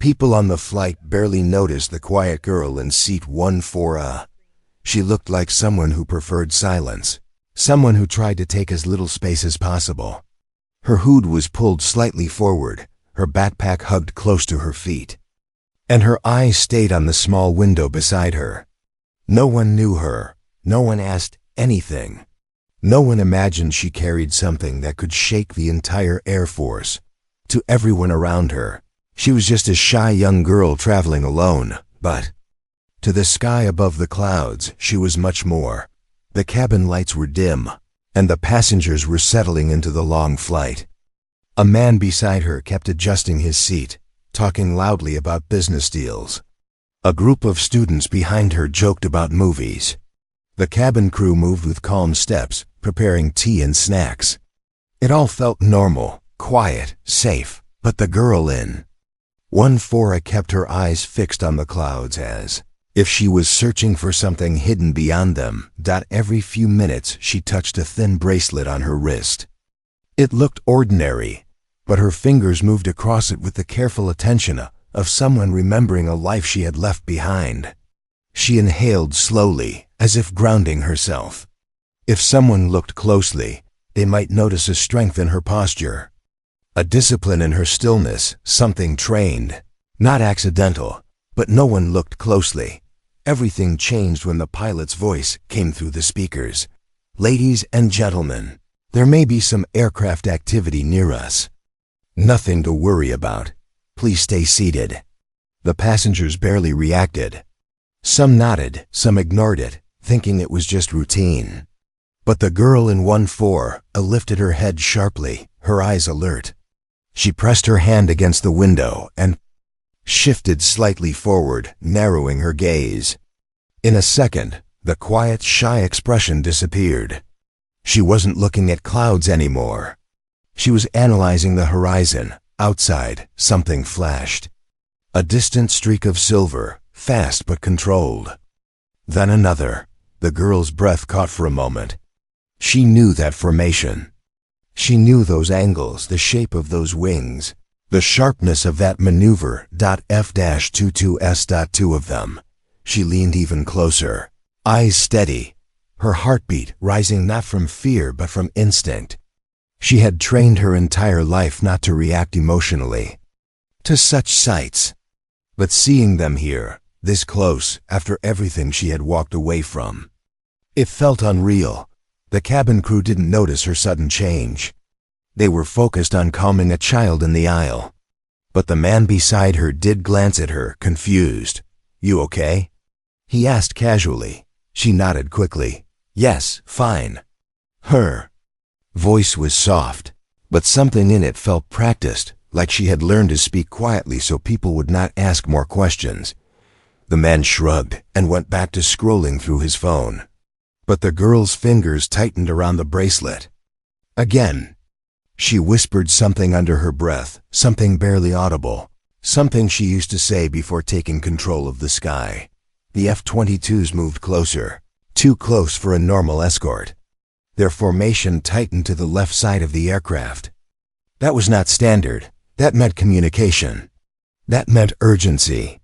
People on the flight barely noticed the quiet girl in seat 14A. She looked like someone who preferred silence, someone who tried to take as little space as possible. Her hood was pulled slightly forward, her backpack hugged close to her feet, and her eyes stayed on the small window beside her. No one knew her, no one asked anything. No one imagined she carried something that could shake the entire Air Force. To everyone around her, she was just a shy young girl traveling alone, but to the sky above the clouds, she was much more. The cabin lights were dim, and the passengers were settling into the long flight. A man beside her kept adjusting his seat, talking loudly about business deals. A group of students behind her joked about movies. The cabin crew moved with calm steps, preparing tea and snacks. It all felt normal, quiet, safe, but the girl in 14A kept her eyes fixed on the clouds as if she was searching for something hidden beyond them. Every few minutes she touched a thin bracelet on her wrist. It looked ordinary, but her fingers moved across it with the careful attention of someone remembering a life she had left behind. She inhaled slowly, as if grounding herself. If someone looked closely, they might notice a strength in her posture, a discipline in her stillness, something trained, not accidental. But no one looked closely. Everything changed when the pilot's voice came through the speakers. "Ladies and gentlemen, there may be some aircraft activity near us. Nothing to worry about. Please stay seated." The passengers barely reacted. Some nodded, some ignored it, thinking it was just routine. But the girl in 14A lifted her head sharply, her eyes alert. She pressed her hand against the window and shifted slightly forward, narrowing her gaze. In a second, the quiet, shy expression disappeared. She wasn't looking at clouds anymore. She was analyzing the horizon. Outside, something flashed. A distant streak of silver, fast but controlled. Then another. The girl's breath caught for a moment. She knew that formation. She knew those angles, the shape of those wings, the sharpness of that maneuver. F-22s. Two of them. She leaned even closer, eyes steady, her heartbeat rising not from fear but from instinct. She had trained her entire life not to react emotionally to such sights. But seeing them here, this close, after everything she had walked away from, it felt unreal. The cabin crew didn't notice her sudden change. They were focused on calming a child in the aisle. But the man beside her did glance at her, confused. "You okay?" he asked casually. She nodded quickly. "Yes, fine." Her voice was soft, but something in it felt practiced, like she had learned to speak quietly so people would not ask more questions. The man shrugged and went back to scrolling through his phone. But the girl's fingers tightened around the bracelet. Again, she whispered something under her breath, something barely audible, something she used to say before taking control of the sky. The F-22s moved closer, too close for a normal escort. Their formation tightened to the left side of the aircraft. That was not standard. That meant communication. That meant urgency.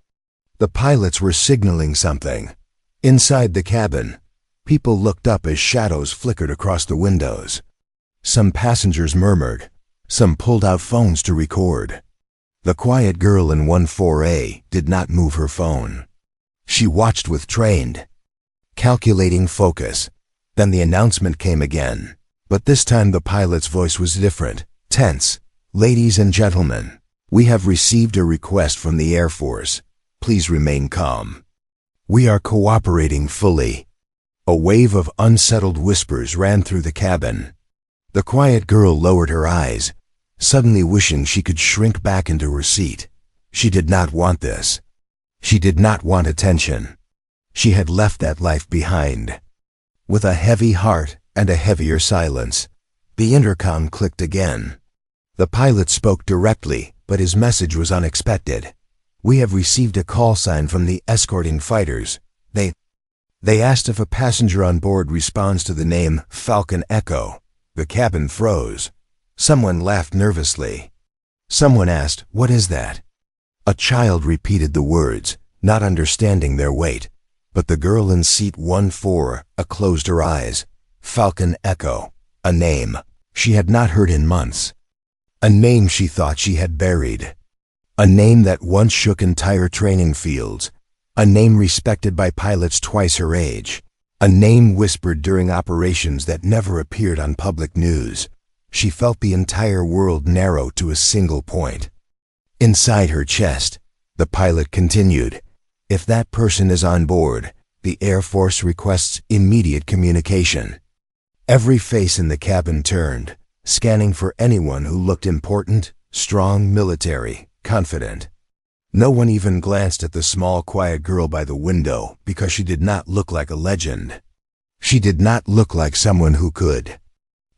The pilots were signaling something. Inside the cabin, people looked up as shadows flickered across the windows. Some passengers murmured. Some pulled out phones to record. The quiet girl in 14A did not move her phone. She watched with trained, calculating focus. Then the announcement came again. But this time the pilot's voice was different, tense. "Ladies and gentlemen, we have received a request from the Air Force. Please remain calm. We are cooperating fully." A wave of unsettled whispers ran through the cabin. The quiet girl lowered her eyes, suddenly wishing she could shrink back into her seat. She did not want this. She did not want attention. She had left that life behind. With a heavy heart and a heavier silence, the intercom clicked again. The pilot spoke directly, but his message was unexpected. "We have received a call sign from the escorting fighters. They asked if a passenger on board responds to the name Falcon Echo." The cabin froze. Someone laughed nervously. Someone asked, "What is that?" A child repeated the words, not understanding their weight, but the girl in seat 1-4 closed her eyes. Falcon Echo, a name she had not heard in months. A name she thought she had buried. A name that once shook entire training fields. A name respected by pilots twice her age. A name whispered during operations that never appeared on public news. She felt the entire world narrow to a single point. Inside her chest, the pilot continued, "If that person is on board, the Air Force requests immediate communication." Every face in the cabin turned, scanning for anyone who looked important, strong, military, confident. No one even glanced at the small, quiet girl by the window because she did not look like a legend. She did not look like someone who could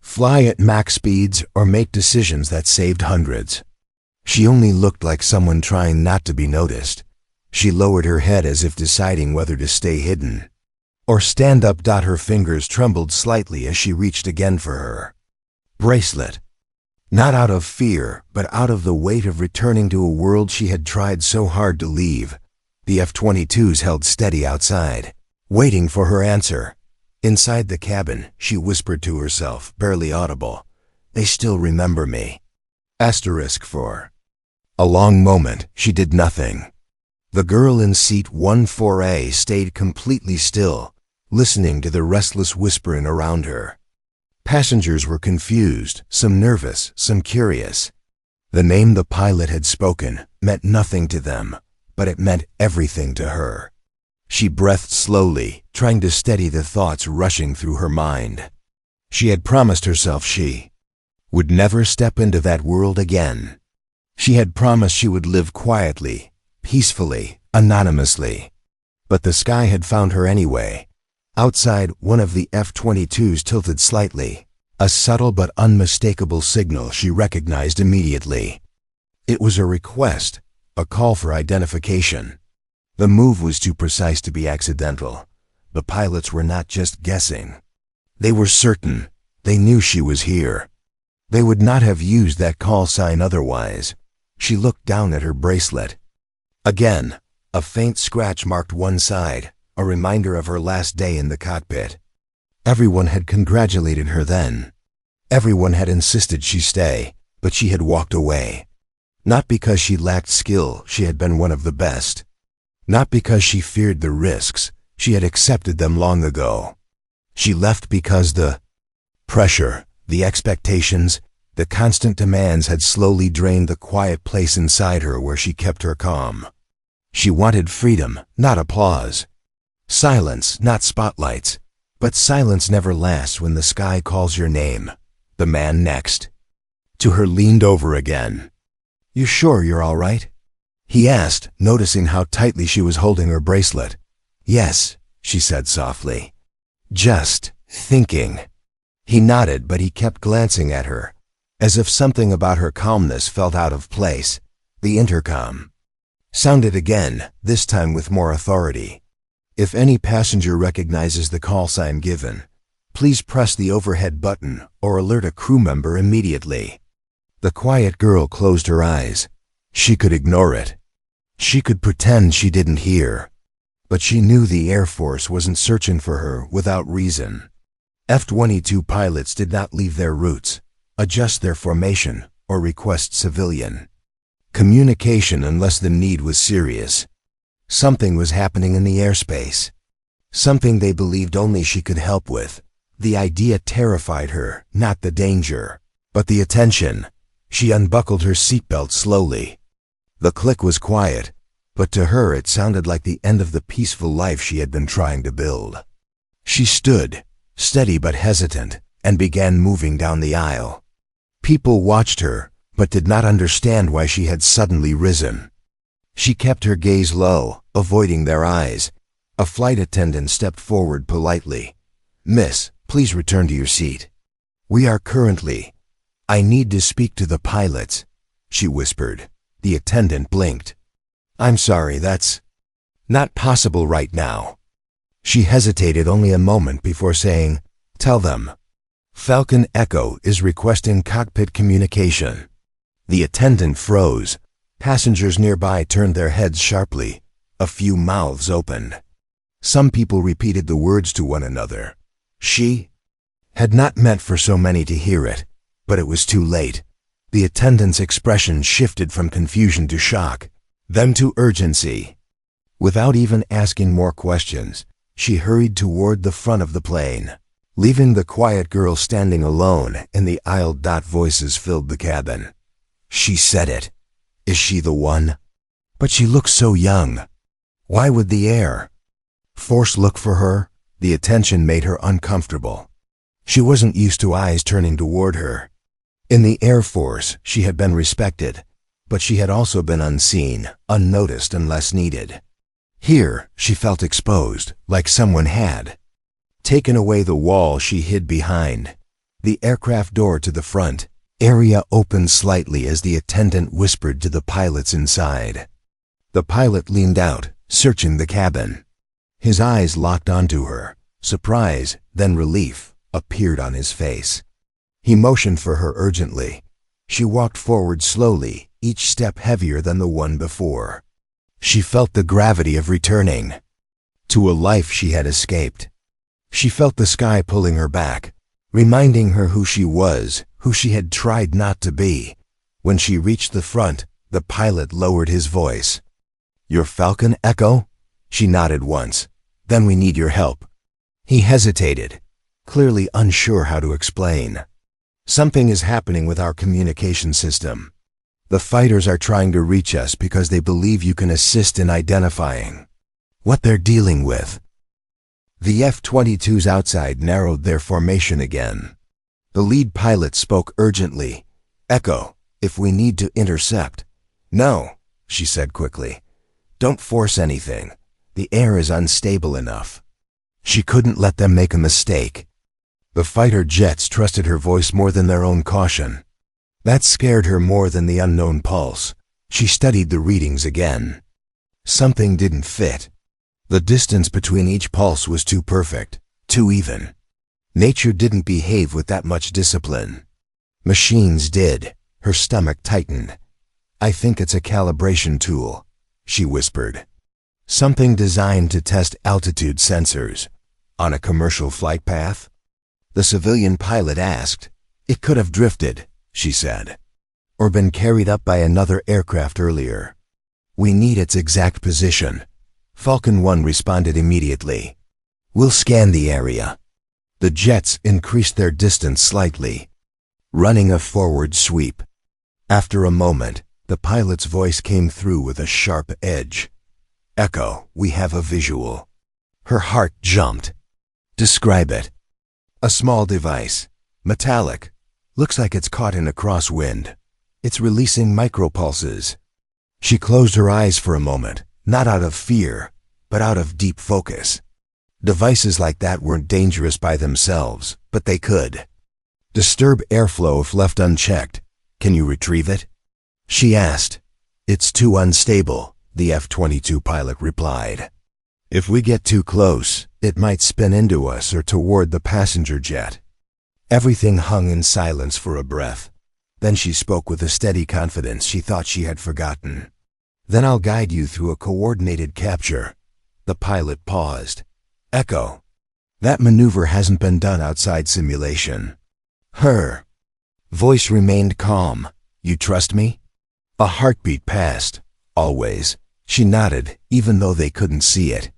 fly at max speeds or make decisions that saved hundreds. She only looked like someone trying not to be noticed. She lowered her head as if deciding whether to stay hidden or stand up. Her fingers trembled slightly as she reached again for her bracelet. Not out of fear, but out of the weight of returning to a world she had tried so hard to leave. The F-22s held steady outside, waiting for her answer. Inside the cabin, she whispered to herself, barely audible, "They still remember me." *4. A long moment, she did nothing. The girl in seat 14A stayed completely still, listening to the restless whispering around her. Passengers were confused, some nervous, some curious. The name the pilot had spoken meant nothing to them, but it meant everything to her. She breathed slowly, trying to steady the thoughts rushing through her mind. She had promised herself she would never step into that world again. She had promised she would live quietly, peacefully, anonymously. But the sky had found her anyway. Outside, one of the F-22s tilted slightly, a subtle but unmistakable signal she recognized immediately. It was a request, a call for identification. The move was too precise to be accidental. The pilots were not just guessing. They were certain. They knew she was here. They would not have used that call sign otherwise. She looked down at her bracelet. Again, a faint scratch marked one side, a reminder of her last day in the cockpit. Everyone had congratulated her then. Everyone had insisted she stay, but she had walked away. Not because she lacked skill, she had been one of the best. Not because she feared the risks, she had accepted them long ago. She left because the pressure, the expectations, the constant demands had slowly drained the quiet place inside her where she kept her calm. She wanted freedom, not applause. Silence, not spotlights. But silence never lasts when the sky calls your name. The man next to her leaned over again. "You sure you're all right?" he asked, noticing how tightly she was holding her bracelet. "Yes," she said softly. "Just thinking." He nodded, but he kept glancing at her, as if something about her calmness felt out of place. The intercom sounded again, this time with more authority. "If any passenger recognizes the call sign given, please press the overhead button or alert a crew member immediately." The quiet girl closed her eyes. She could ignore it. She could pretend she didn't hear. But she knew the Air Force wasn't searching for her without reason. F-22 pilots did not leave their routes, adjust their formation, or request civilian communication unless the need was serious. Something was happening in the airspace. Something they believed only she could help with. The idea terrified her, not the danger, but the attention. She unbuckled her seatbelt slowly. The click was quiet, but to her it sounded like the end of the peaceful life she had been trying to build. She stood, steady but hesitant, and began moving down the aisle. People watched her, but did not understand why she had suddenly risen. She kept her gaze low, avoiding their eyes. A flight attendant stepped forward politely. "Miss, please return to your seat. We are currently—" "I need to speak to the pilots," she whispered. The attendant blinked. "I'm sorry, that's not possible right now." She hesitated only a moment before saying, "Tell them Falcon Echo is requesting cockpit communication." The attendant froze. Passengers nearby turned their heads sharply. A few mouths opened. Some people repeated the words to one another. She had not meant for so many to hear it, but it was too late. The attendant's expression shifted from confusion to shock, then to urgency. Without even asking more questions, she hurried toward the front of the plane, leaving the quiet girl standing alone in the aisle. Voices filled the cabin. She said it. Is she the one? But she looks so young. Why would the Air Force look for her? The attention made her uncomfortable. She wasn't used to eyes turning toward her. In the Air Force, she had been respected, but she had also been unseen, unnoticed unless needed. Here, she felt exposed, like someone had taken away the wall she hid behind. The aircraft door to the front area opened slightly as the attendant whispered to the pilots inside. The pilot leaned out, searching the cabin. His eyes locked onto her. Surprise, then relief, appeared on his face. He motioned for her urgently. She walked forward slowly, each step heavier than the one before. She felt the gravity of returning to a life she had escaped. She felt the sky pulling her back, reminding her who she was, who she had tried not to be. When she reached the front, the pilot lowered his voice. Your Falcon, Echo? She nodded once. Then we need your help. He hesitated, clearly unsure how to explain. Something is happening with our communication system. The fighters are trying to reach us because they believe you can assist in identifying what they're dealing with. The F-22s outside narrowed their formation again. The lead pilot spoke urgently. Echo, if we need to intercept. No, she said quickly. Don't force anything. The air is unstable enough. She couldn't let them make a mistake. The fighter jets trusted her voice more than their own caution. That scared her more than the unknown pulse. She studied the readings again. Something didn't fit. The distance between each pulse was too perfect, too even. Nature didn't behave with that much discipline. Machines did. Her stomach tightened. I think it's a calibration tool, she whispered. Something designed to test altitude sensors. On a commercial flight path? The civilian pilot asked. It could have drifted, she said, or been carried up by another aircraft earlier. We need its exact position. Falcon 1 responded immediately. We'll scan the area. The jets increased their distance slightly, running a forward sweep. After a moment, the pilot's voice came through with a sharp edge. Echo, we have a visual. Her heart jumped. Describe it. A small device. Metallic. Looks like it's caught in a crosswind. It's releasing micropulses. She closed her eyes for a moment, not out of fear, but out of deep focus. Devices like that weren't dangerous by themselves, but they could disturb airflow if left unchecked. Can you retrieve it? She asked. It's too unstable, the F-22 pilot replied. If we get too close, it might spin into us or toward the passenger jet. Everything hung in silence for a breath. Then she spoke with a steady confidence she thought she had forgotten. Then I'll guide you through a coordinated capture. The pilot paused. Echo. That maneuver hasn't been done outside simulation. Her voice remained calm. You trust me? A heartbeat passed. Always. She nodded, even though they couldn't see it.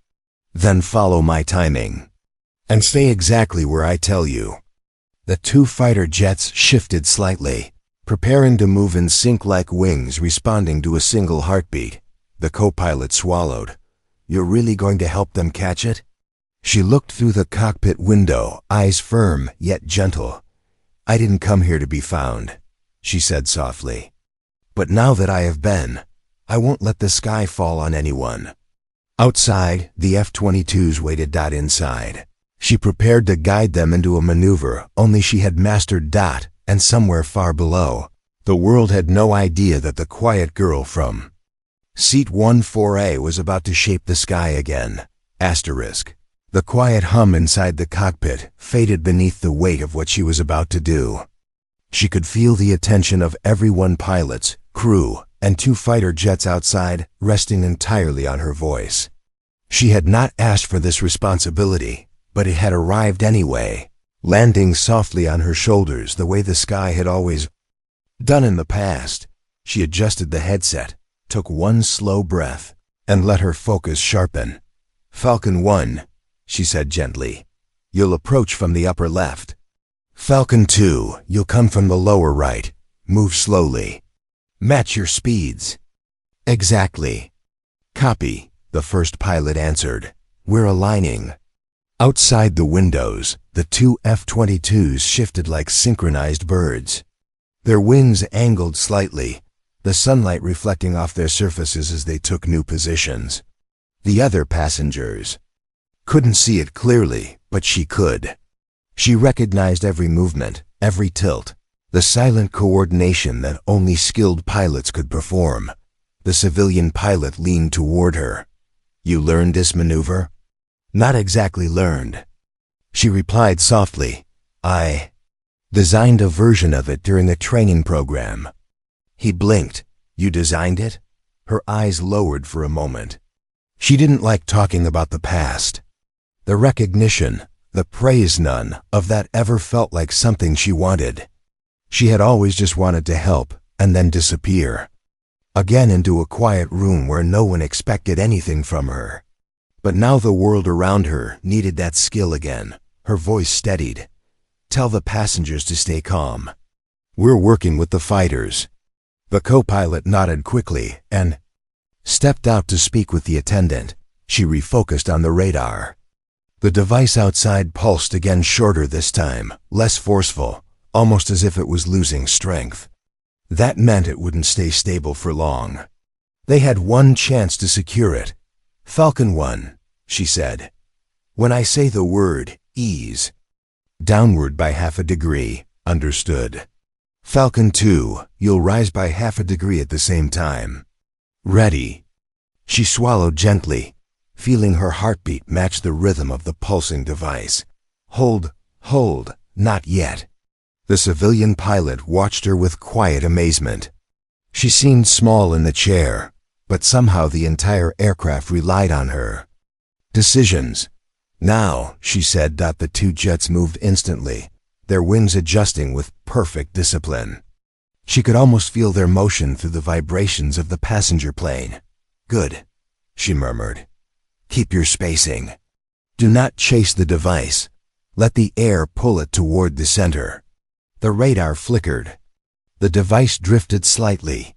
Then follow my timing. And stay exactly where I tell you. The two fighter jets shifted slightly, preparing to move in sync like wings responding to a single heartbeat. The co-pilot swallowed. You're really going to help them catch it? She looked through the cockpit window, eyes firm yet gentle. I didn't come here to be found, she said softly. But now that I have been, I won't let the sky fall on anyone. Outside, the F-22s waited. Inside. She prepared to guide them into a maneuver, only she had mastered dot, and somewhere far below, the world had no idea that the quiet girl from Seat 14A was about to shape the sky again. Asterisk. The quiet hum inside the cockpit faded beneath the weight of what she was about to do. She could feel the attention of everyone, pilots, crew, and 2 fighter jets outside, resting entirely on her voice. She had not asked for this responsibility, but it had arrived anyway, landing softly on her shoulders the way the sky had always done in the past. She adjusted the headset, took one slow breath, and let her focus sharpen. "Falcon 1, she said gently. "You'll approach from the upper left. Falcon 2, you'll come from the lower right. Move slowly. Match your speeds." "Exactly." "Copy," the first pilot answered. "We're aligning." Outside the windows, the 2 F-22s shifted like synchronized birds. Their wings angled slightly, the sunlight reflecting off their surfaces as they took new positions. The other passengers couldn't see it clearly, but she could. She recognized every movement, every tilt, the silent coordination that only skilled pilots could perform. The civilian pilot leaned toward her. "You learned this maneuver?" "Not exactly learned," she replied softly. "I designed a version of it during a training program." He blinked. "You designed it?" Her eyes lowered for a moment. She didn't like talking about the past. The recognition, the praise, none of that ever felt like something she wanted. She had always just wanted to help and then disappear. Again into a quiet room where no one expected anything from her. But now the world around her needed that skill again. Her voice steadied. "Tell the passengers to stay calm. We're working with the fighters." The co-pilot nodded quickly and stepped out to speak with the attendant. She refocused on the radar. The device outside pulsed again, shorter this time, less forceful, almost as if it was losing strength. That meant it wouldn't stay stable for long. They had one chance to secure it. "Falcon 1, she said. "When I say the word, ease. Downward by 1/2 degree, understood. Falcon 2, you'll rise by 1/2 degree at the same time. Ready." She swallowed gently, feeling her heartbeat match the rhythm of the pulsing device. Hold, not yet." The civilian pilot watched her with quiet amazement. She seemed small in the chair, but somehow the entire aircraft relied on her. "Decisions. Now," she said. The 2 jets moved instantly, their wings adjusting with perfect discipline. She could almost feel their motion through the vibrations of the passenger plane. "Good," she murmured. "Keep your spacing. Do not chase the device. Let the air pull it toward the center." The radar flickered. The device drifted slightly.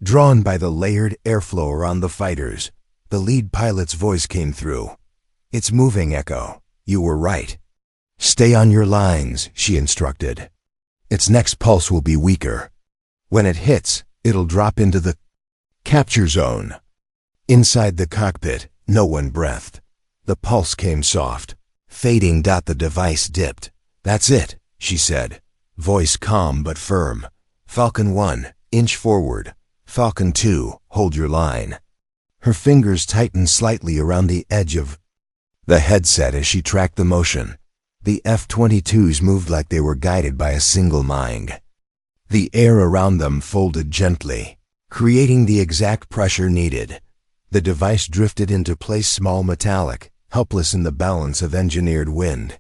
Drawn by the layered airflow around the fighters, the lead pilot's voice came through. "It's moving, Echo. You were right. Stay on your lines," she instructed. "Its next pulse will be weaker. When it hits, it'll drop into the capture zone." Inside the cockpit, no one breathed. The pulse came soft, fading. The device dipped. "That's it," she said, voice calm but firm. "Falcon 1, inch forward. Falcon 2, hold your line." Her fingers tightened slightly around the edge of the headset as she tracked the motion. The F-22s moved like they were guided by a single mind. The air around them folded gently, creating the exact pressure needed. The device drifted into place, small, metallic, helpless in the balance of engineered wind.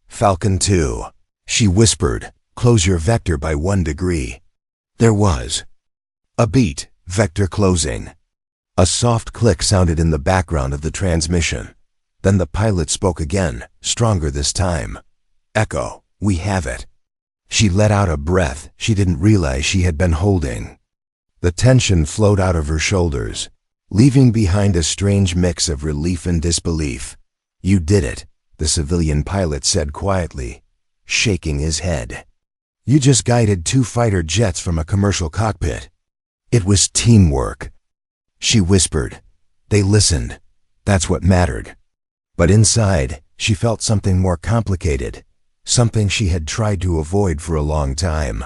"Falcon 2, she whispered, "close your vector by 1 degree. There was a beat, vector closing. A soft click sounded in the background of the transmission. Then the pilot spoke again, stronger this time. "Echo, we have it." She let out a breath she didn't realize she had been holding. The tension flowed out of her shoulders, leaving behind a strange mix of relief and disbelief. "You did it," the civilian pilot said quietly, shaking his head. "You just guided 2 fighter jets from a commercial cockpit. It was teamwork." She whispered. They listened. That's what mattered. But inside, she felt something more complicated, something she had tried to avoid for a long time.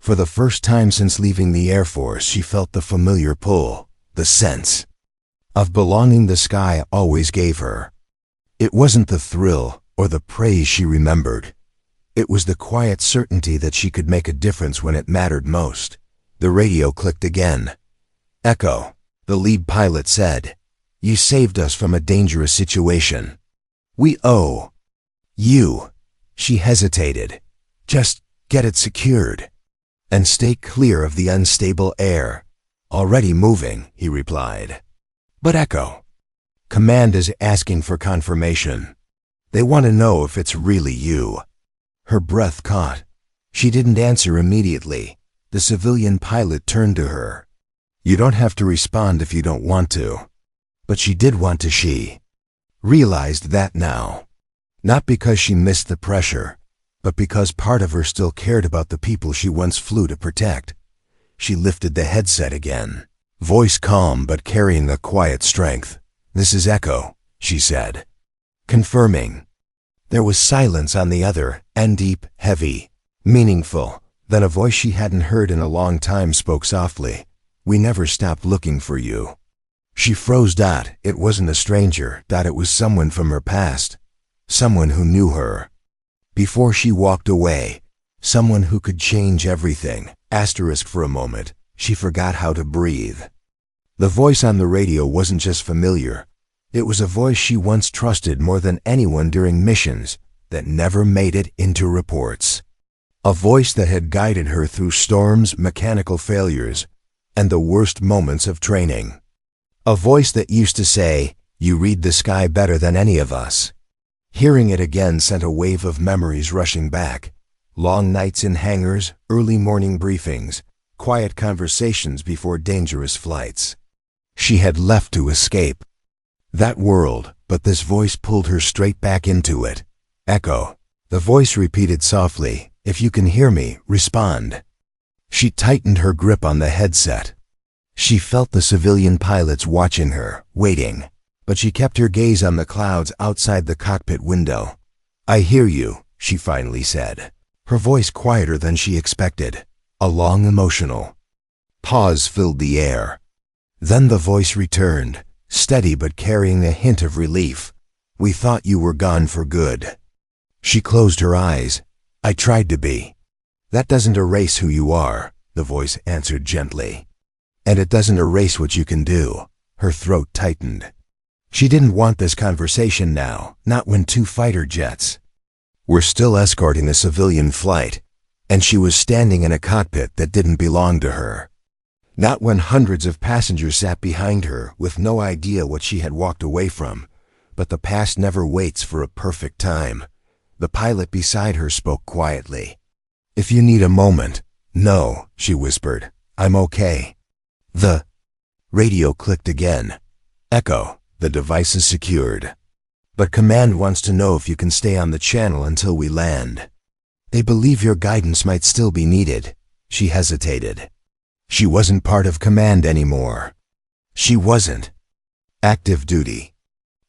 For the first time since leaving the Air Force, she felt the familiar pull, the sense of belonging the sky always gave her. It wasn't the thrill or the praise she remembered. It was the quiet certainty that she could make a difference when it mattered most. The radio clicked again. Echo, the lead pilot said. You saved us from a dangerous situation. We owe you. She hesitated. Just get it secured. And stay clear of the unstable air. Already moving, he replied. But Echo, Command is asking for confirmation. They want to know if it's really you. Her breath caught. She didn't answer immediately. The civilian pilot turned to her. You don't have to respond if you don't want to. But she did want to. She realized that now. Not because she missed the pressure, but because part of her still cared about the people she once flew to protect. She lifted the headset again, voice calm but carrying a quiet strength. This is Echo, she said. Confirming. There was silence on the other end, deep, heavy, meaningful. Then a voice she hadn't heard in a long time spoke softly. We never stopped looking for you. She froze. It wasn't a stranger. It was someone from her past. Someone who knew her. Before she walked away. Someone who could change everything. For a moment, she forgot how to breathe. The voice on the radio wasn't just familiar. It was a voice she once trusted more than anyone during missions that never made it into reports. A voice that had guided her through storms, mechanical failures, and the worst moments of training. A voice that used to say, you read the sky better than any of us. Hearing it again sent a wave of memories rushing back. Long nights in hangars, early morning briefings, quiet conversations before dangerous flights. She had left to escape that world, but this voice pulled her straight back into it. Echo. The voice repeated softly, if you can hear me, respond. She tightened her grip on the headset. She felt the civilian pilots watching her, waiting, but she kept her gaze on the clouds outside the cockpit window. I hear you, she finally said, her voice quieter than she expected. A long emotional pause filled the air. Then the voice returned, steady but carrying a hint of relief. We thought you were gone for good. She closed her eyes. I tried to be. That doesn't erase who you are, the voice answered gently. And it doesn't erase what you can do. Her throat tightened. She didn't want this conversation now, not when two fighter jets were still escorting a civilian flight, and she was standing in a cockpit that didn't belong to her. Not when hundreds of passengers sat behind her with no idea what she had walked away from. But the past never waits for a perfect time. The pilot beside her spoke quietly. If you need a moment. No, she whispered. I'm okay. The radio clicked again. Echo, the device is secured. But Command wants to know if you can stay on the channel until we land. They believe your guidance might still be needed. She hesitated. She wasn't part of Command anymore. She wasn't active duty.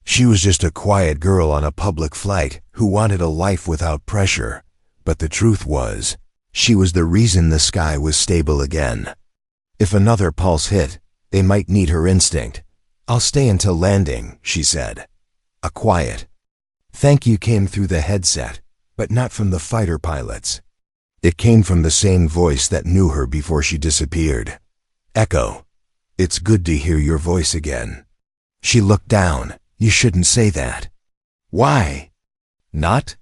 She was just a quiet girl on a public flight who wanted a life without pressure. But the truth was, she was the reason the sky was stable again. If another pulse hit, they might need her instinct. I'll stay until landing, she said. A quiet thank you came through the headset, but not from the fighter pilots. It came from the same voice that knew her before she disappeared. Echo, it's good to hear your voice again. She looked down. You shouldn't say that. Why? Not?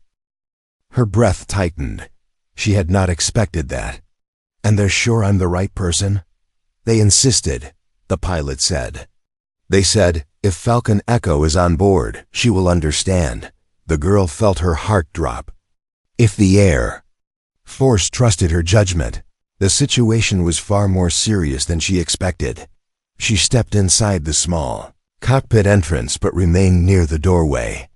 Her breath tightened. She had not expected that. And they're sure I'm the right person? They insisted, the pilot said. They said, if Falcon Echo is on board, she will understand. The girl felt her heart drop. If the Air Force trusted her judgment, the situation was far more serious than she expected. She stepped inside the small cockpit entrance but remained near the doorway.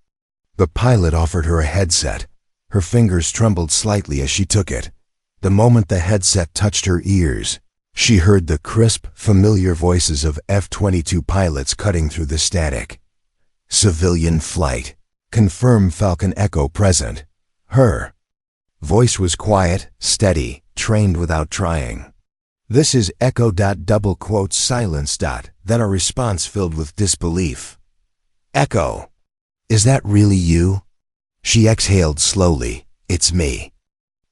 The pilot offered her a headset. Her fingers trembled slightly as she took it. The moment the headset touched her ears, she heard the crisp, familiar voices of F-22 pilots cutting through the static. Civilian flight. Confirm Falcon Echo present. Her voice was quiet, steady, trained without trying. This is Echo. Silence. Then a response filled with disbelief. Echo. Is that really you? She exhaled slowly. It's me.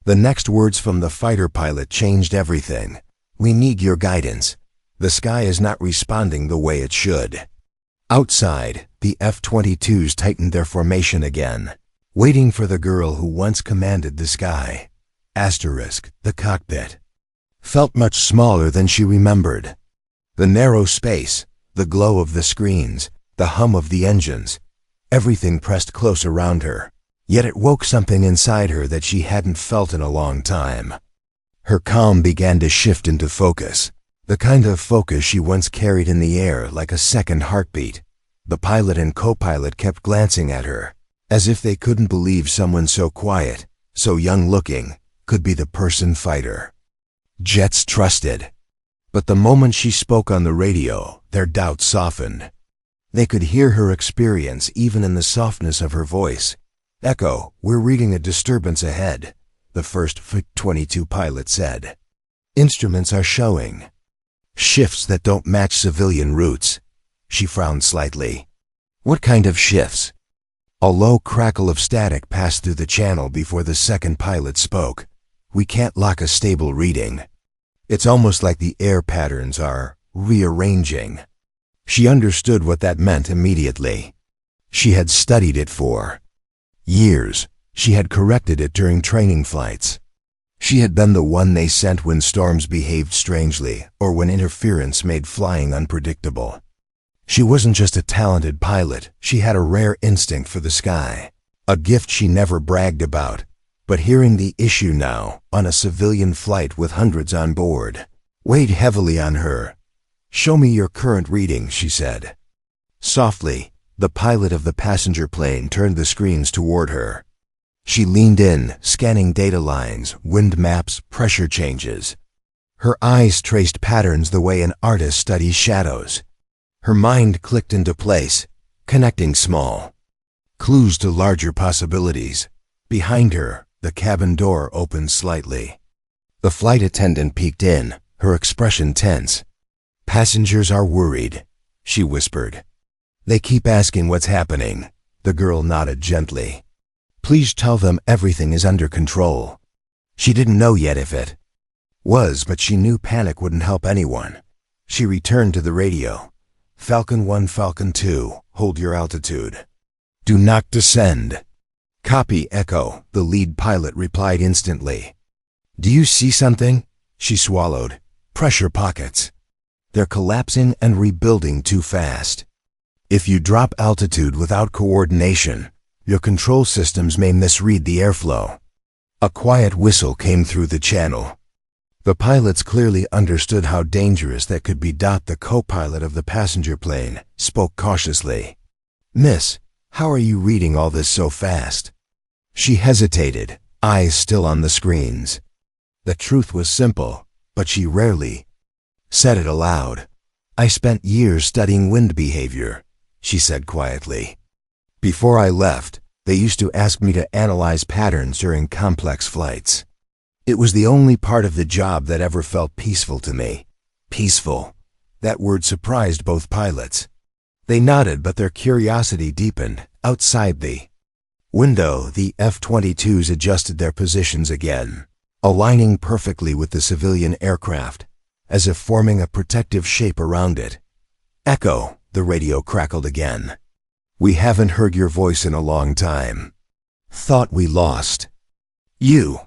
The next words from the fighter pilot changed everything. We need your guidance. The sky is not responding the way it should. Outside, the F-22s tightened their formation again, waiting for the girl who once commanded the sky. The cockpit felt much smaller than she remembered. The narrow space, the glow of the screens, the hum of the engines, everything pressed close around her. Yet it woke something inside her that she hadn't felt in a long time. Her calm began to shift into focus, the kind of focus she once carried in the air like a second heartbeat. The pilot and co-pilot kept glancing at her, as if they couldn't believe someone so quiet, so young-looking, could be the person fighter. Jets trusted. But the moment she spoke on the radio, their doubts softened. They could hear her experience even in the softness of her voice. "Echo, we're reading a disturbance ahead," the first F-22 pilot said. "Instruments are showing shifts that don't match civilian routes." She frowned slightly. "What kind of shifts?" A low crackle of static passed through the channel before the second pilot spoke. "We can't lock a stable reading. It's almost like the air patterns are rearranging." She understood what that meant immediately. She had studied it for years. She had corrected it during training flights. She had been the one they sent when storms behaved strangely or when interference made flying unpredictable. She wasn't just a talented pilot, she had a rare instinct for the sky, a gift she never bragged about. But hearing the issue now, on a civilian flight with hundreds on board, weighed heavily on her. "Show me your current reading," she said. Softly, the pilot of the passenger plane turned the screens toward her. She leaned in, scanning data lines, wind maps, pressure changes. Her eyes traced patterns the way an artist studies shadows. Her mind clicked into place, connecting small clues to larger possibilities. Behind her, the cabin door opened slightly. The flight attendant peeked in, her expression tense. "Passengers are worried," she whispered. "They keep asking what's happening." The girl nodded gently. "Please tell them everything is under control." She didn't know yet if it was, but she knew panic wouldn't help anyone. She returned to the radio. "Falcon 1, Falcon 2, hold your altitude. Do not descend." "Copy, Echo," the lead pilot replied instantly. "Do you see something?" She swallowed. "Pressure pockets. They're collapsing and rebuilding too fast. If you drop altitude without coordination, your control systems may misread the airflow." A quiet whistle came through the channel. The pilots clearly understood how dangerous that could be. The co-pilot of the passenger plane spoke cautiously. "Miss, how are you reading all this so fast?" She hesitated, eyes still on the screens. The truth was simple, but she rarely said it aloud. "I spent years studying wind behavior," she said quietly. "Before I left, they used to ask me to analyze patterns during complex flights. It was the only part of the job that ever felt peaceful to me." Peaceful. That word surprised both pilots. They nodded, but their curiosity deepened. Outside the window, the F-22s adjusted their positions again, aligning perfectly with the civilian aircraft, as if forming a protective shape around it. "Echo," the radio crackled again. "We haven't heard your voice in a long time. Thought we lost you."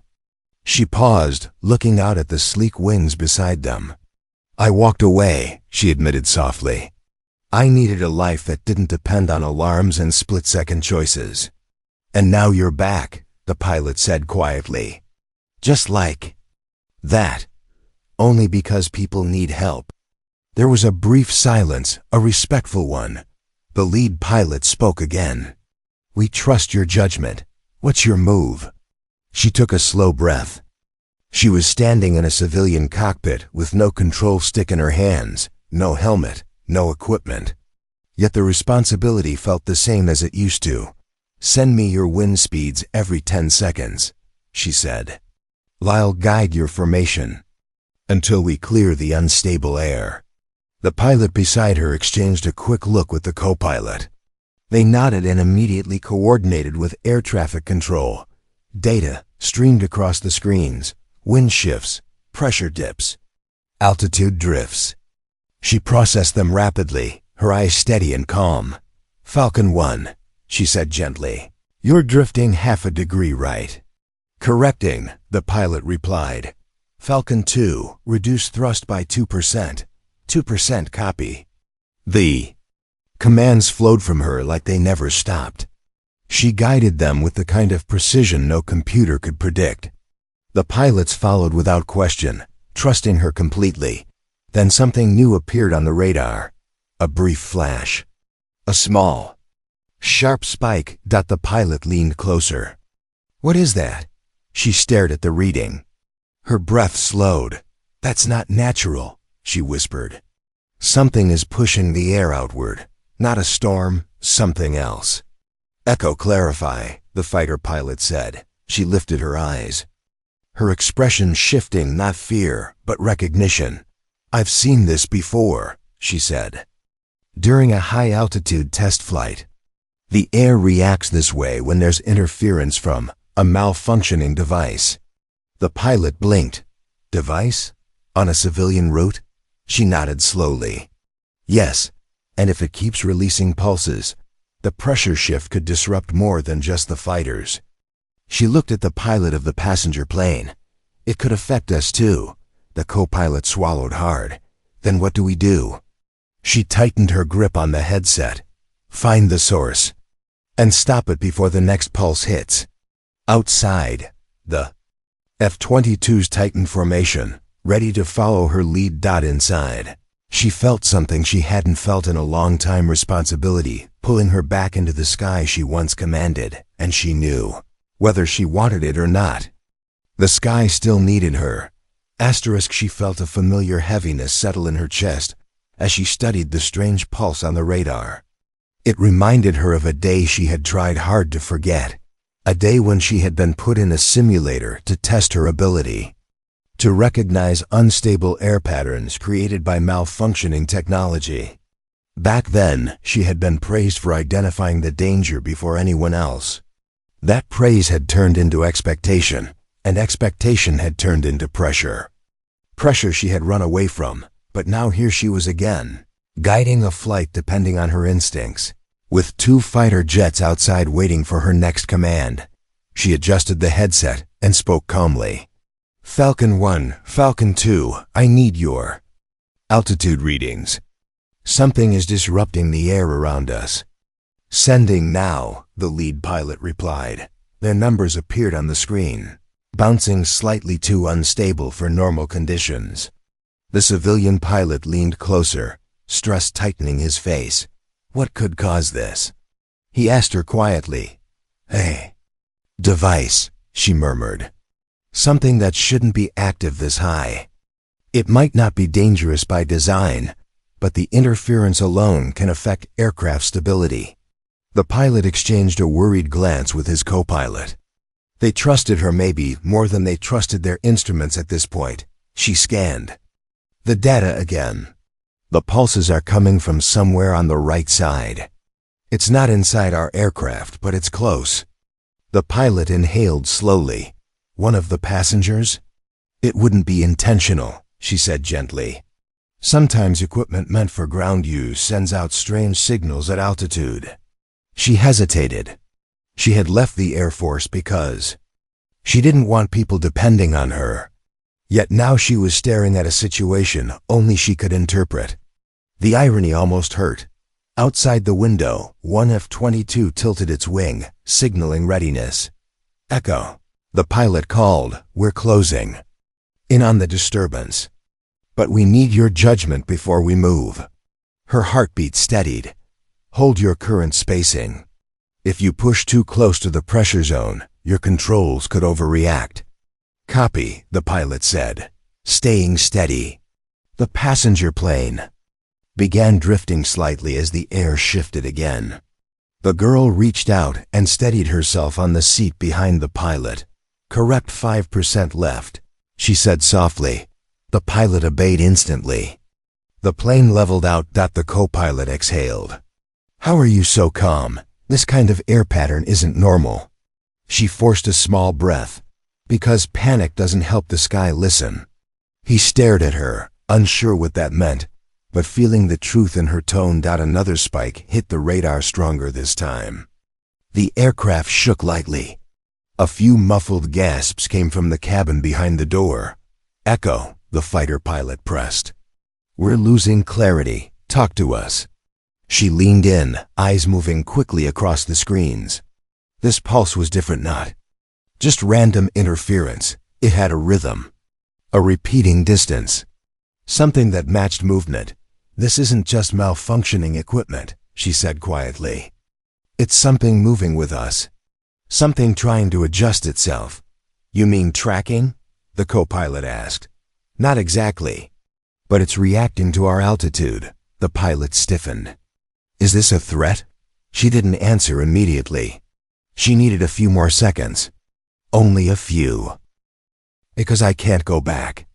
She paused, looking out at the sleek wings beside them. "I walked away," she admitted softly. "I needed a life that didn't depend on alarms and split-second choices." "And now you're back," the pilot said quietly. "Just like that. Only because people need help." There was a brief silence, a respectful one. The lead pilot spoke again. "We trust your judgment. What's your move?" She took a slow breath. She was standing in a civilian cockpit with no control stick in her hands, no helmet, no equipment. Yet the responsibility felt the same as it used to. "Send me your wind speeds every 10 seconds, she said. "I'll guide your formation until we clear the unstable air." The pilot beside her exchanged a quick look with the co-pilot. They nodded and immediately coordinated with air traffic control. Data streamed across the screens. Wind shifts, pressure dips, altitude drifts. She processed them rapidly, her eyes steady and calm. Falcon 1, she said gently. You're drifting half a degree right. Correcting, the pilot replied. Falcon 2, reduce thrust by 2%. 2% copy. The commands flowed from her like they never stopped. She guided them with the kind of precision no computer could predict. The pilots followed without question, trusting her completely. Then something new appeared on the radar. A brief flash. A small, sharp spike. The pilot leaned closer. What is that? She stared at the reading. Her breath slowed. That's not natural, she whispered. Something is pushing the air outward. Not a storm, something else. Echo clarify, the fighter pilot said. She lifted her eyes. Her expression shifting, not fear, but recognition. I've seen this before, she said. During a high-altitude test flight. The air reacts this way when there's interference from a malfunctioning device. The pilot blinked. Device? On a civilian route? She nodded slowly. Yes, and if it keeps releasing pulses, the pressure shift could disrupt more than just the fighters. She looked at the pilot of the passenger plane. It could affect us too. The co-pilot swallowed hard. Then what do we do? She tightened her grip on the headset. Find the source. And stop it before the next pulse hits. Outside, the F-22's tightened formation, ready to follow her lead. Inside, she felt something she hadn't felt in a long time, responsibility, pulling her back into the sky she once commanded, and she knew, whether she wanted it or not. The sky still needed her. She felt a familiar heaviness settle in her chest as she studied the strange pulse on the radar. It reminded her of a day she had tried hard to forget. A day when she had been put in a simulator to test her ability to recognize unstable air patterns created by malfunctioning technology. Back then, she had been praised for identifying the danger before anyone else. That praise had turned into expectation, and expectation had turned into pressure. Pressure she had run away from, but now here she was again, guiding a flight depending on her instincts. With 2 fighter jets outside waiting for her next command, she adjusted the headset and spoke calmly. Falcon 1, Falcon 2, I need your altitude readings. Something is disrupting the air around us. Sending now, the lead pilot replied. Their numbers appeared on the screen, bouncing slightly too unstable for normal conditions. The civilian pilot leaned closer, stress tightening his face. What could cause this? He asked her quietly. Hey. Device, she murmured. Something that shouldn't be active this high. It might not be dangerous by design, but the interference alone can affect aircraft stability. The pilot exchanged a worried glance with his co-pilot. They trusted her maybe more than they trusted their instruments at this point. She scanned the data again. The pulses are coming from somewhere on the right side. It's not inside our aircraft, but it's close. The pilot inhaled slowly. One of the passengers? It wouldn't be intentional, she said gently. Sometimes equipment meant for ground use sends out strange signals at altitude. She hesitated. She had left the Air Force because she didn't want people depending on her. Yet now she was staring at a situation only she could interpret. The irony almost hurt. Outside the window, one F-22 tilted its wing, signaling readiness. Echo. The pilot called. We're closing in on the disturbance. But we need your judgment before we move. Her heartbeat steadied. Hold your current spacing. If you push too close to the pressure zone, your controls could overreact. Copy, the pilot said, staying steady. The passenger plane began drifting slightly as the air shifted again. The girl reached out and steadied herself on the seat behind the pilot. Correct 5% left, she said softly. The pilot obeyed instantly. The plane leveled out. The co-pilot exhaled. How are you so calm? This kind of air pattern isn't normal. She forced a small breath. Because panic doesn't help the sky listen. He stared at her, unsure what that meant, but feeling the truth in her tone, another spike hit the radar, stronger this time. The aircraft shook lightly. A few muffled gasps came from the cabin behind the door. "Echo," the fighter pilot pressed. "We're losing clarity. Talk to us." She leaned in, eyes moving quickly across the screens. This pulse was different, not just random interference. It had a rhythm, a repeating distance, something that matched movement. "This isn't just malfunctioning equipment," she said quietly. "It's something moving with us, something trying to adjust itself." "You mean tracking?" the co-pilot asked. "Not exactly, but it's reacting to our altitude." The pilot stiffened. "Is this a threat?" She didn't answer immediately. She needed a few more seconds. Only a few. "Because I can't go back."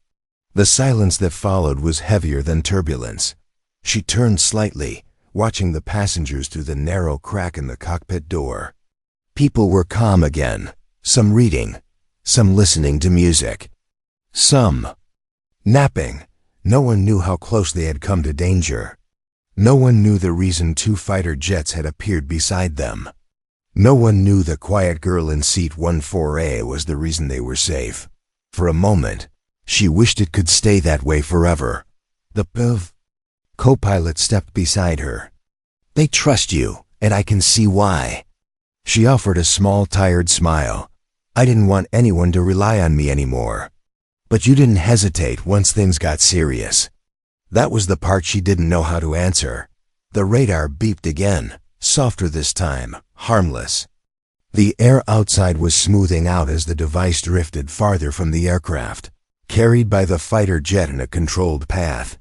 The silence that followed was heavier than turbulence. She turned slightly, watching the passengers through the narrow crack in the cockpit door. People were calm again, some reading, some listening to music, some napping. No one knew how close they had come to danger. No one knew the reason 2 fighter jets had appeared beside them. No one knew the quiet girl in seat 14A was the reason they were safe. For a moment, she wished it could stay that way forever. The co-pilot stepped beside her. "They trust you, and I can see why." She offered a small, tired smile. "I didn't want anyone to rely on me anymore." "But you didn't hesitate once things got serious." That was the part she didn't know how to answer. The radar beeped again, softer this time, harmless. The air outside was smoothing out as the device drifted farther from the aircraft, carried by the fighter jet in a controlled path.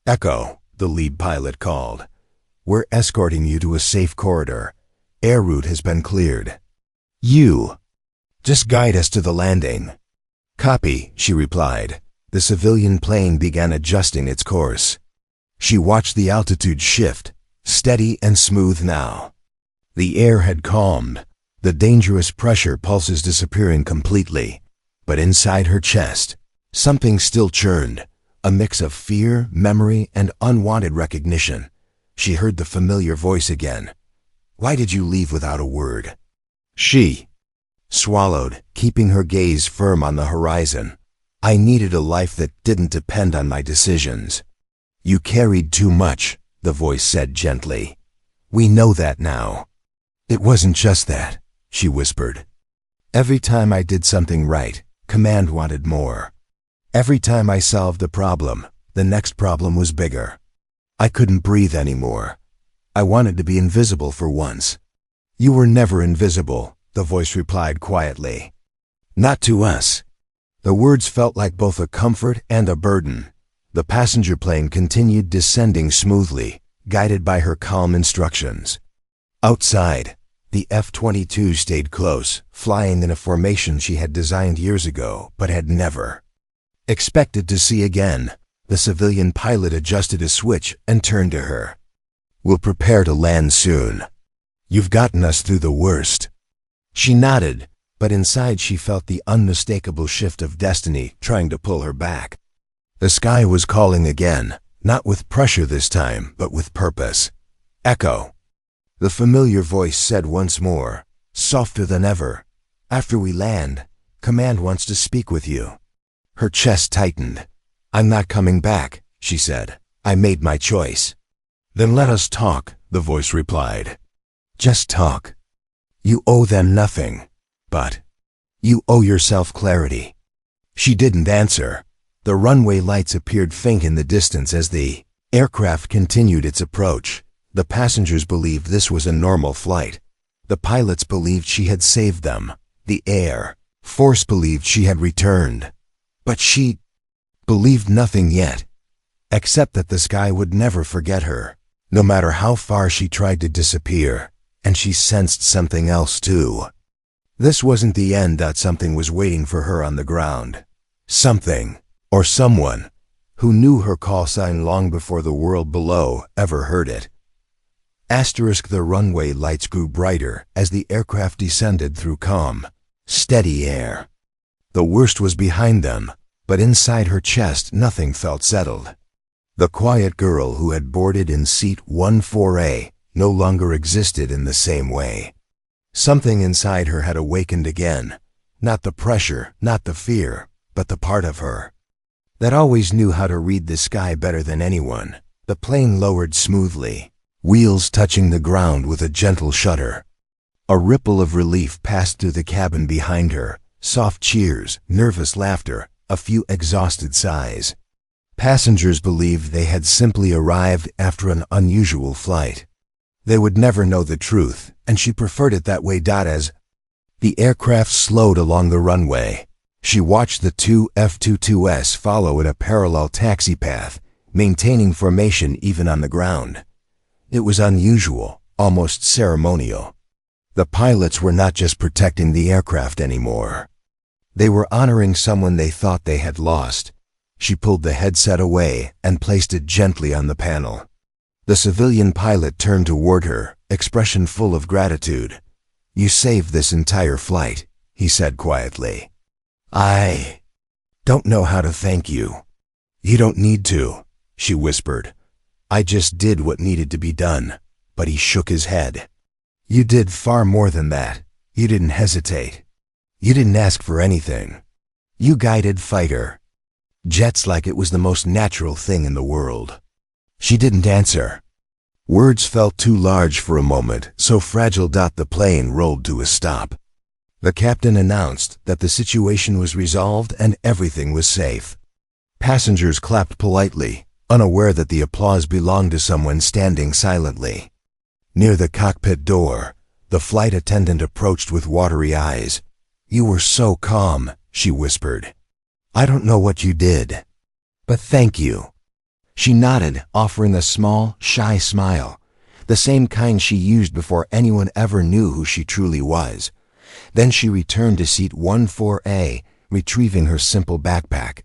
"Echo," the lead pilot called. "We're escorting you to a safe corridor. Air route has been cleared. You just guide us to the landing." "Copy," she replied. The civilian plane began adjusting its course. She watched the altitude shift, steady and smooth now. The air had calmed, the dangerous pressure pulses disappearing completely. But inside her chest, something still churned, a mix of fear, memory, and unwanted recognition. She heard the familiar voice again. "Why did you leave without a word?" She swallowed, keeping her gaze firm on the horizon. "I needed a life that didn't depend on my decisions." "You carried too much," the voice said gently. "We know that now." "It wasn't just that," she whispered. "Every time I did something right, command wanted more. Every time I solved a problem, the next problem was bigger. I couldn't breathe anymore. I wanted to be invisible for once." "You were never invisible," the voice replied quietly. "Not to us." The words felt like both a comfort and a burden. The passenger plane continued descending smoothly, guided by her calm instructions. Outside, the F-22 stayed close, flying in a formation she had designed years ago but had never expected to see again. The civilian pilot adjusted a switch and turned to her. "We'll prepare to land soon. You've gotten us through the worst." She nodded, but inside she felt the unmistakable shift of destiny trying to pull her back. The sky was calling again, not with pressure this time, but with purpose. "Echo," the familiar voice said once more, softer than ever. "After we land, Command wants to speak with you." Her chest tightened. "I'm not coming back," she said. "I made my choice." "Then let us talk," the voice replied. "Just talk. You owe them nothing. But you owe yourself clarity." She didn't answer. The runway lights appeared faint in the distance as the aircraft continued its approach. The passengers believed this was a normal flight. The pilots believed she had saved them. The Air Force believed she had returned. But she believed nothing yet, except that the sky would never forget her, no matter how far she tried to disappear. And she sensed something else too. This wasn't the end. Something was waiting for her on the ground. Something, or someone, who knew her call sign long before the world below ever heard it. The runway lights grew brighter as the aircraft descended through calm, steady air. The worst was behind them, but inside her chest nothing felt settled. The quiet girl who had boarded in seat 14A no longer existed in the same way. Something inside her had awakened again. Not the pressure, not the fear, but the part of her that always knew how to read the sky better than anyone. The plane lowered smoothly, wheels touching the ground with a gentle shudder. A ripple of relief passed through the cabin behind her, soft cheers, nervous laughter, a few exhausted sighs. Passengers believed they had simply arrived after an unusual flight. They would never know the truth, and she preferred it that way. As the aircraft slowed along the runway, she watched the two F-22s follow in a parallel taxi path, maintaining formation even on the ground. It was unusual, almost ceremonial. The pilots were not just protecting the aircraft anymore. They were honoring someone they thought they had lost. She pulled the headset away and placed it gently on the panel. The civilian pilot turned toward her, expression full of gratitude. "You saved this entire flight," he said quietly. "I don't know how to thank you." "You don't need to," she whispered. "I just did what needed to be done." But he shook his head. "You did far more than that. You didn't hesitate. You didn't ask for anything. You guided fighter jets like it was the most natural thing in the world." She didn't answer. Words felt too large for a moment, so fragile. The plane rolled to a stop. The captain announced that the situation was resolved and everything was safe. Passengers clapped politely, unaware that the applause belonged to someone standing silently. Near the cockpit door, the flight attendant approached with watery eyes. "You were so calm," she whispered. "I don't know what you did, but thank you." She nodded, offering a small, shy smile, the same kind she used before anyone ever knew who she truly was. Then she returned to seat 14A, retrieving her simple backpack.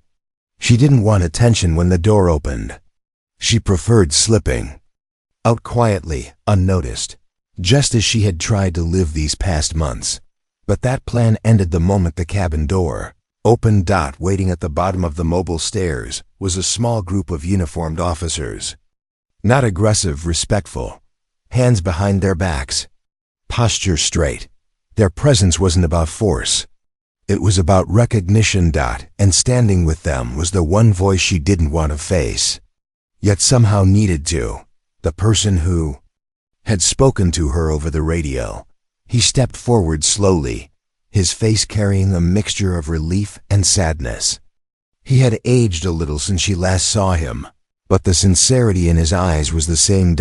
She didn't want attention when the door opened. She preferred slipping out quietly, unnoticed, just as she had tried to live these past months. But that plan ended the moment the cabin door opened. Waiting at the bottom of the mobile stairs was a small group of uniformed officers. Not aggressive, respectful, hands behind their backs, posture straight. Their presence wasn't about force. It was about recognition. And standing with them was the one voice she didn't want to face, yet somehow needed to. The person who had spoken to her over the radio. He stepped forward slowly, his face carrying a mixture of relief and sadness. He had aged a little since she last saw him, but the sincerity in his eyes was the same.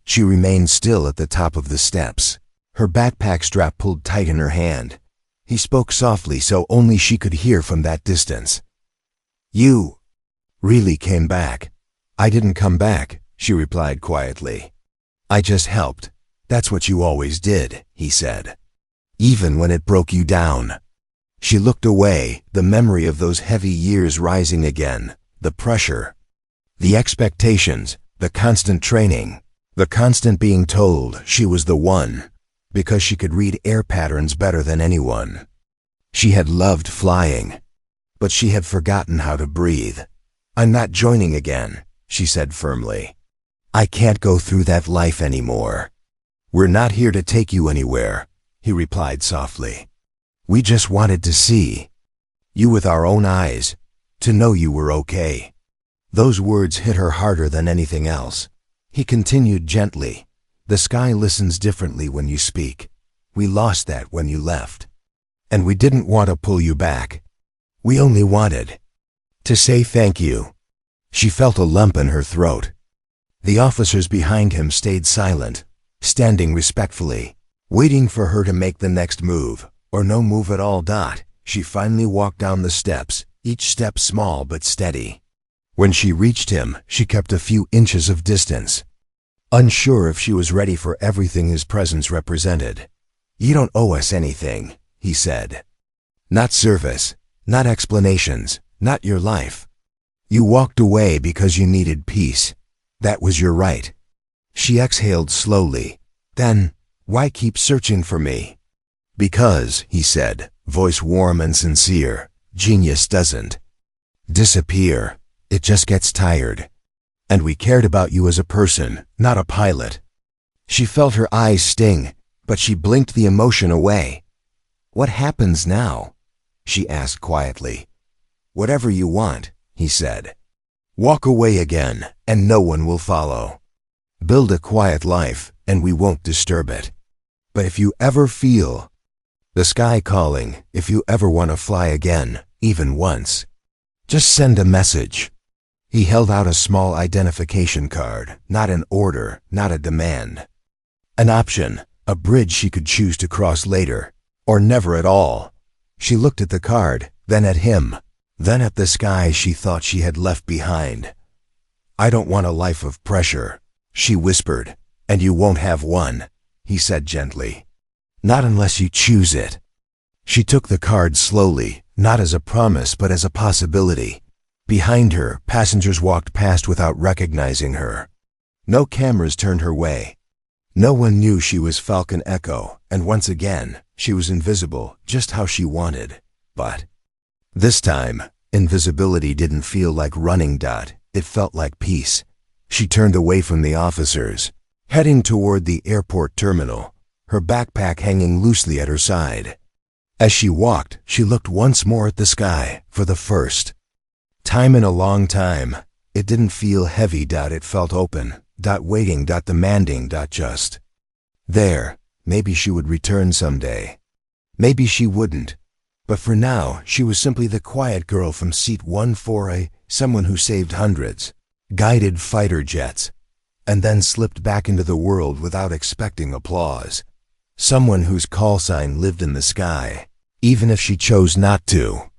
She remained still at the top of the steps, her backpack strap pulled tight in her hand. He spoke softly so only she could hear from that distance. "You really came back." "I didn't come back," she replied quietly. "I just helped." "That's what you always did," he said. "Even when it broke you down." She looked away, the memory of those heavy years rising again, the pressure, the expectations, the constant training, the constant being told she was the one, because she could read air patterns better than anyone. She had loved flying, but she had forgotten how to breathe. "I'm not joining again," she said firmly. "I can't go through that life anymore." "We're not here to take you anywhere," he replied softly. "We just wanted to see you with our own eyes, to know you were okay." Those words hit her harder than anything else. He continued gently, "The sky listens differently when you speak. We lost that when you left. And we didn't want to pull you back. We only wanted to say thank you." She felt a lump in her throat. The officers behind him stayed silent, standing respectfully, waiting for her to make the next move, or no move at all. She finally walked down the steps, each step small but steady. When she reached him, she kept a few inches of distance, unsure if she was ready for everything his presence represented. "You don't owe us anything," he said. "Not service, not explanations, not your life. You walked away because you needed peace. That was your right." She exhaled slowly. "Then, why keep searching for me?" "Because," he said, voice warm and sincere, "genius doesn't disappear. It just gets tired. And we cared about you as a person, not a pilot. She felt her eyes sting, but she blinked the emotion away. What happens now? She asked quietly. Whatever you want, he said. Walk away again, and no one will follow. Build a quiet life, and we won't disturb it. But if you ever feel the sky calling, if you ever want to fly again, even once, just send a message. He held out a small identification card, not an order, not a demand. An option, a bridge she could choose to cross later, or never at all. She looked at the card, then at him, then at the sky she thought she had left behind. I don't want a life of pressure, she whispered. And you won't have one, he said gently. Not unless you choose it. She took the card slowly, not as a promise but as a possibility. Behind her, passengers walked past without recognizing her. No cameras turned her way. No one knew she was Falcon Echo, and once again, she was invisible, just how she wanted. But this time, invisibility didn't feel like running. It felt like peace. She turned away from the officers, heading toward the airport terminal, her backpack hanging loosely at her side. As she walked, she looked once more at the sky, for the first time in a long time. It didn't feel heavy. It felt open, waiting, demanding, just there. Maybe she would return someday. Maybe she wouldn't. But for now, she was simply the quiet girl from seat 148, someone who saved hundreds, guided fighter jets, and then slipped back into the world without expecting applause. Someone whose call sign lived in the sky, even if she chose not to.